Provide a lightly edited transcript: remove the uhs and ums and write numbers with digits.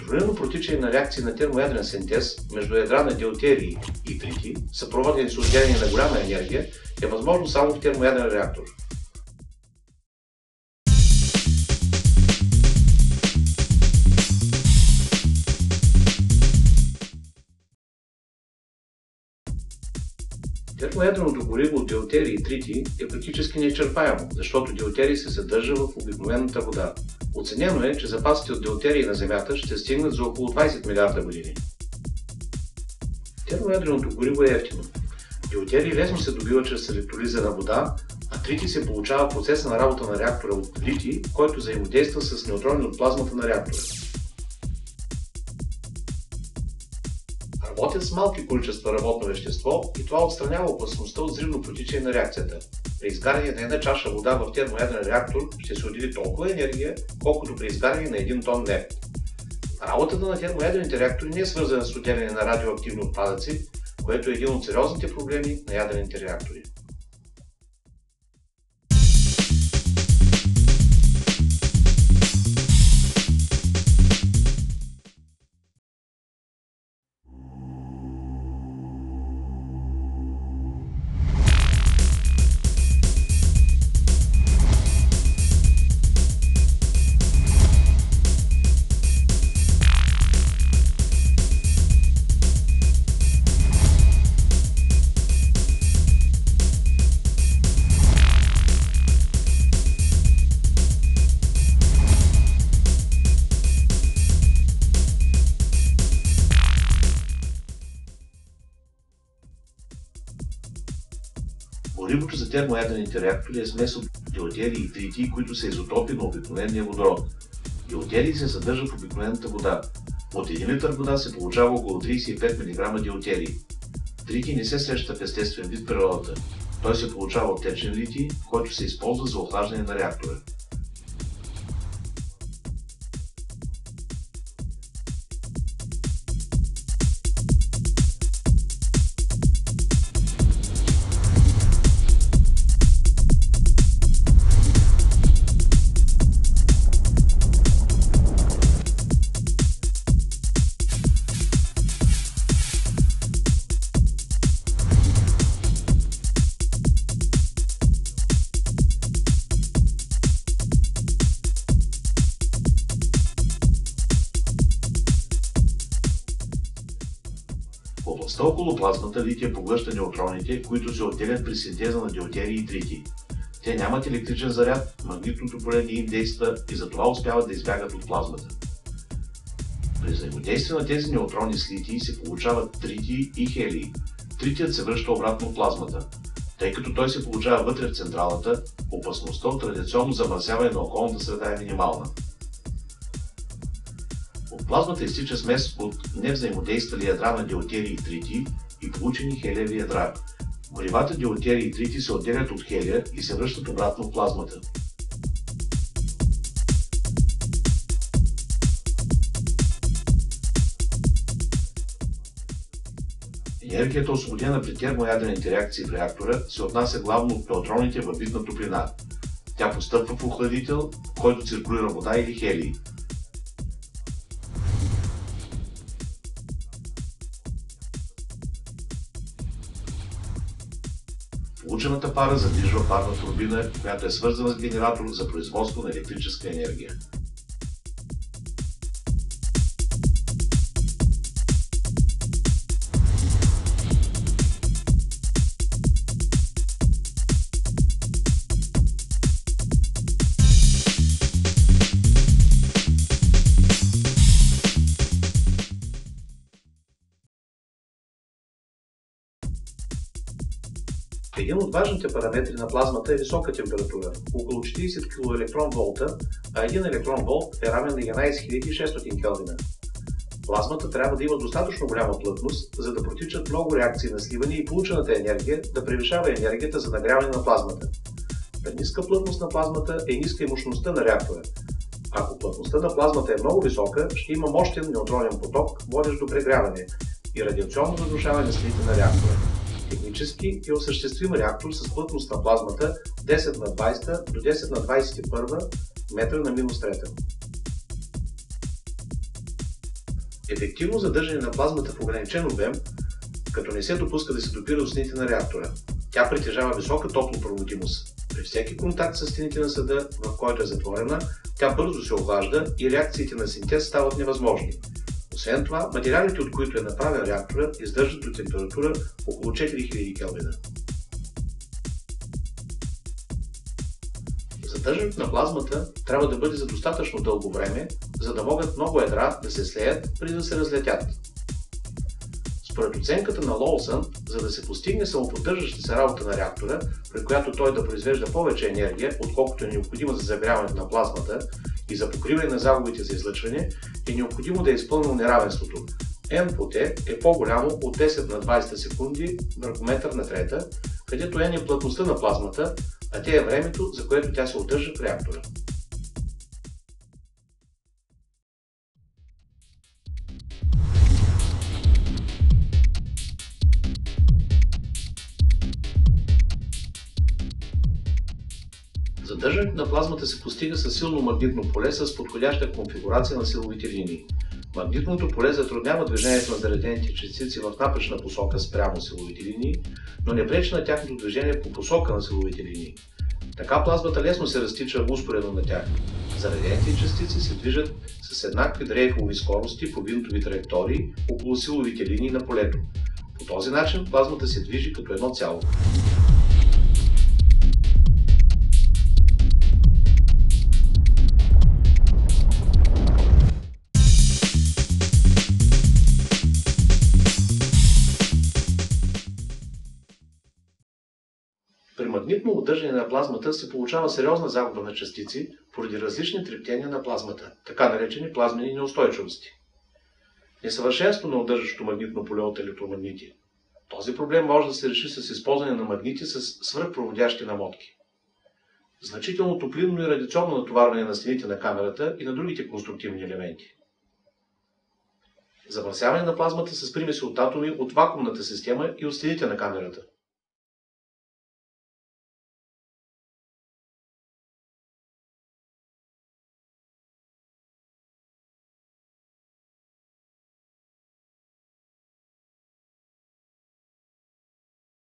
Контролирано протичане на реакции на термоядрен синтез между ядра на deutерий и тритий, съпроводени с отделяне на голяма енергия, е възможно само в термоядрен реактор. Термоядреното гориво от deutерий и тритий е практически неизчерпаемо, защото deutерий се съдържа в обикновената вода. Оценено е, че запасите от deutерий на Земята ще стигнат за около 20 милиарда години. Термоядреното гориво е евтино. Deutерий лесно се добива чрез електролиза на вода, а тритий се получава в процеса на работа на реактора от литий, който взаимодейства с неутрони от плазмата на реактора. Работят с малки количества работно вещество и това отстранява опасността от взривно протичане на реакцията. При изгаряне на една чаша вода в термоядрен реактор ще се отдели толкова енергия, колкото при изгаряне на 1 тон нефт. Работата на термоядрените реактори не е свързана с отделяне на радиоактивни отпадъци, което е един от сериозните проблеми на ядрените реактори. Горивото за термоядрените реактори е смес от deutерий и тритий, които са изотопи на обикновения водород. Deutерий се съдържа в обикновената вода. От 1 литър вода се получава около 35 мг deutерий. Тритий не се среща в естествен вид в природата. Той се получава от течен литий, който се използва за охлаждане на реактора. В областта около плазмата лития поглъща неутроните, които се отделят при синтеза на deutерий и тритий. Те нямат електричен заряд, магнитното поле не им действа и затова успяват да избягат от плазмата. При взаимодействие на тези неутрони с литий се получават тритий и хелий. Тритият се връща обратно в плазмата. Тъй като той се получава вътре в централата, опасността от радиационно замърсяване на околната среда е минимална. От плазмата изтича смес от невзаимодействали ядра на deutерий и тритий и получени хелиеви ядра. Горивата deutерий и тритий се отделят от хелия и се връщат обратно в плазмата. Енергията, освободена при термоядрените реакции в реактора, се отнася главно от неутроните във вид на топлина. Тя постъпва в охладител, в който циркулира вода или хелий. Получената пара задвижва парна турбина, която е свързана с генератор за производство на електрическа енергия. Един от важните параметри на плазмата е висока температура, около 40 килоелектрон-волта, а 1 електрон-волт е равен на 11600 келвина. Плазмата трябва да има достатъчно голяма плътност, за да протичат много реакции на сливане и получената енергия да превишава енергията за нагряване на плазмата. При ниска плътност на плазмата е ниска и мощността на реактора. Ако плътността на плазмата е много висока, ще има мощен неутронен поток, водещ до прегряване и радиационно задушаване на следите на реактора. Технически е осъществим реактор с плътност на плазмата 10 на 20 до 10 на 21 метра на минус трета. Ефективно задържане на плазмата в ограничен обем, като не се допуска да се допира до стените на реактора. Тя притежава висока топлопроводимост. При всеки контакт с стените на съда, в който е затворена, тя бързо се охлажда и реакциите на синтез стават невъзможни. Освен това, материалите, от които е направен реактора, издържат до температура около 4000 Келвина. Задържането на плазмата трябва да бъде за достатъчно дълго време, за да могат много ядра да се слеят преди да се разлетят. Според оценката на Лоусън, за да се постигне самоподдържаща се работа на реактора, при която той да произвежда повече енергия, отколкото е необходимо за загряването на плазмата и за покриване на загубите за излъчване, е необходимо да е изпълнено неравенството. N по T е по-голямо от 10 на 20 секунди върху метър на трета, където N е плътността на плазмата, а T е времето, за което тя се удържа в реактора. Задържането на плазмата се постига със силно магнитно поле с подходяща конфигурация на силовите линии. Магнитното поле затруднява движението на заредените частици в напречна посока спрямо силовите линии, но не пречи на тяхното движение по посока на силовите линии. Така плазмата лесно се разтича успоредно на тях. Заредените частици се движат с еднакви дрейфови скорости по винтови траектории около силовите линии на полето. По този начин плазмата се движи като едно цяло. При магнитно удържане на плазмата се получава сериозна загуба на частици поради различни трептения на плазмата, така наречени плазмени неустойчивости. Несъвършенство на удържащото магнитно поле от електромагнити. Този проблем може да се реши с използване на магнити с свръхпроводящи намотки. Значително топлинно и радиационно натоварване на стените на камерата и на другите конструктивни елементи. Замърсяване на плазмата с примеси от атоми от вакуумната система и от стените на камерата.